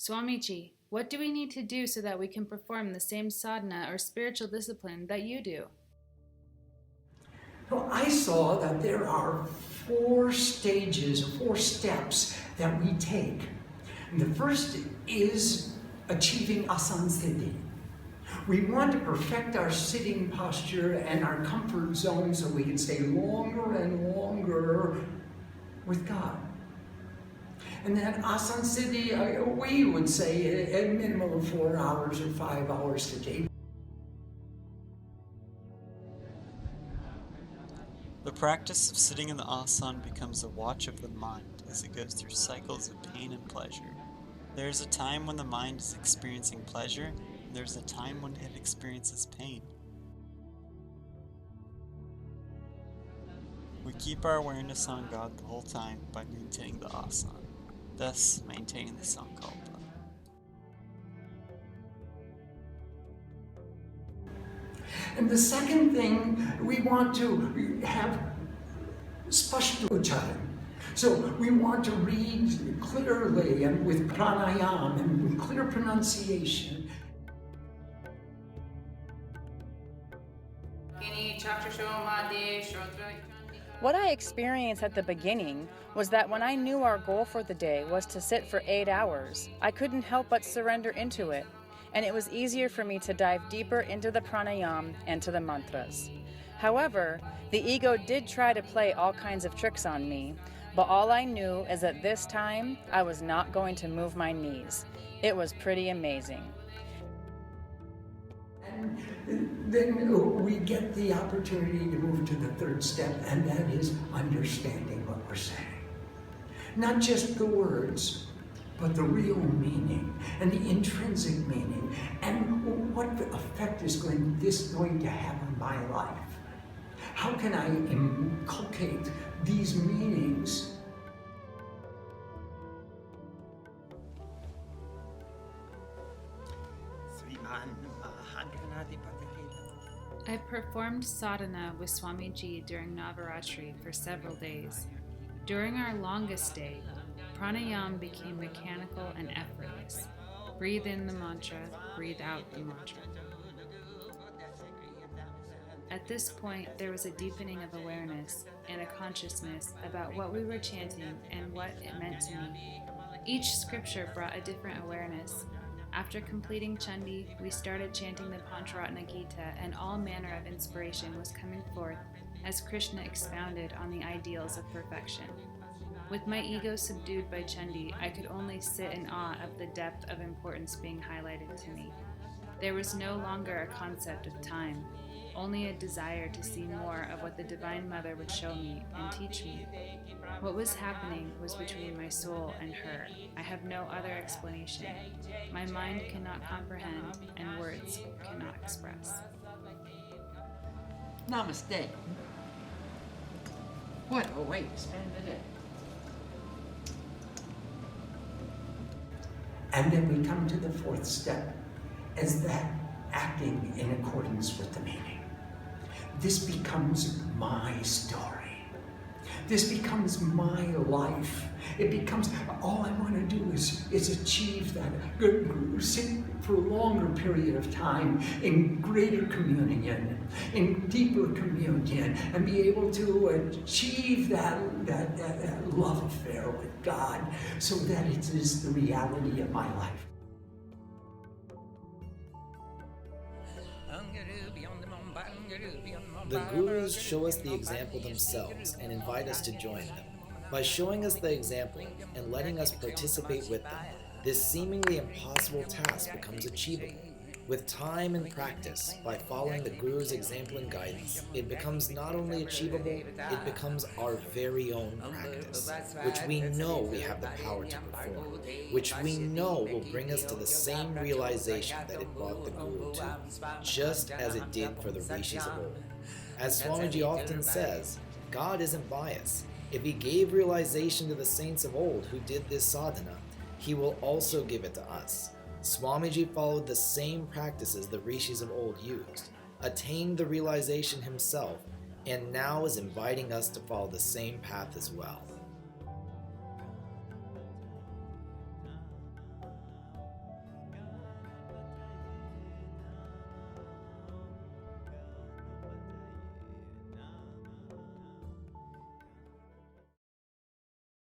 Swamiji, what do we need to do so that we can perform the same sadhana or spiritual discipline that you do? So I saw that there are 4 stages, 4 steps that we take. And the first is achieving Asana. We want to perfect our sitting posture and our comfort zone so we can stay longer and longer with God. And that Asana, we would say a minimum of 4 hours or 5 hours a day. The practice of sitting in the asana becomes a watch of the mind as it goes through cycles of pain and pleasure. There is a time when the mind is experiencing pleasure, and there is a time when it experiences pain. We keep our awareness on God the whole time by maintaining the asana, thus maintaining the sankalpa. And the second thing, we want to have spashtuchara. So we want to read clearly and with pranayama and with clear pronunciation. What I experienced at the beginning was that when I knew our goal for the day was to sit for 8 hours, I couldn't help but surrender into it, and it was easier for me to dive deeper into the pranayama and to the mantras. However, the ego did try to play all kinds of tricks on me, but all I knew is that this time I was not going to move my knees. It was pretty amazing. And then we get the opportunity to move to the third step, and that is understanding what we're saying. Not just the words, but the real meaning and the intrinsic meaning, and what the effect is this going to have on my life. How can I inculcate these meanings? I performed sadhana with Swamiji during Navaratri for several days. During our longest day, pranayama became mechanical and effortless. Breathe in the mantra, breathe out the mantra. At this point, there was a deepening of awareness and a consciousness about what we were chanting and what it meant to me. Each scripture brought a different awareness. After completing Chandi, we started chanting the Pancharatna Gita, and all manner of inspiration was coming forth as Krishna expounded on the ideals of perfection. With my ego subdued by Chandi, I could only sit in awe of the depth of importance being highlighted to me. There was no longer a concept of time, only a desire to see more of what the Divine Mother would show me and teach me. What was happening was between my soul and her. I have no other explanation. My mind cannot comprehend, and words cannot express. Namaste. What a way to spend the day. And then we come to the fourth step, as that acting in accordance with the meaning. This becomes my story. This becomes my life. It becomes, all I want to do is achieve that, sit for a longer period of time in greater communion, in deeper communion, and be able to achieve that love affair with God so that it is the reality of my life. The gurus show us the example themselves and invite us to join them. By showing us the example and letting us participate with them, this seemingly impossible task becomes achievable. With time and practice, by following the guru's example and guidance, it becomes not only achievable, it becomes our very own practice, which we know we have the power to perform, which we know will bring us to the same realization that it brought the guru to, just as it did for the rishis of old. As Swamiji often says, God isn't biased. If he gave realization to the saints of old who did this sadhana, he will also give it to us. Swamiji followed the same practices the rishis of old used, attained the realization himself, and now is inviting us to follow the same path as well.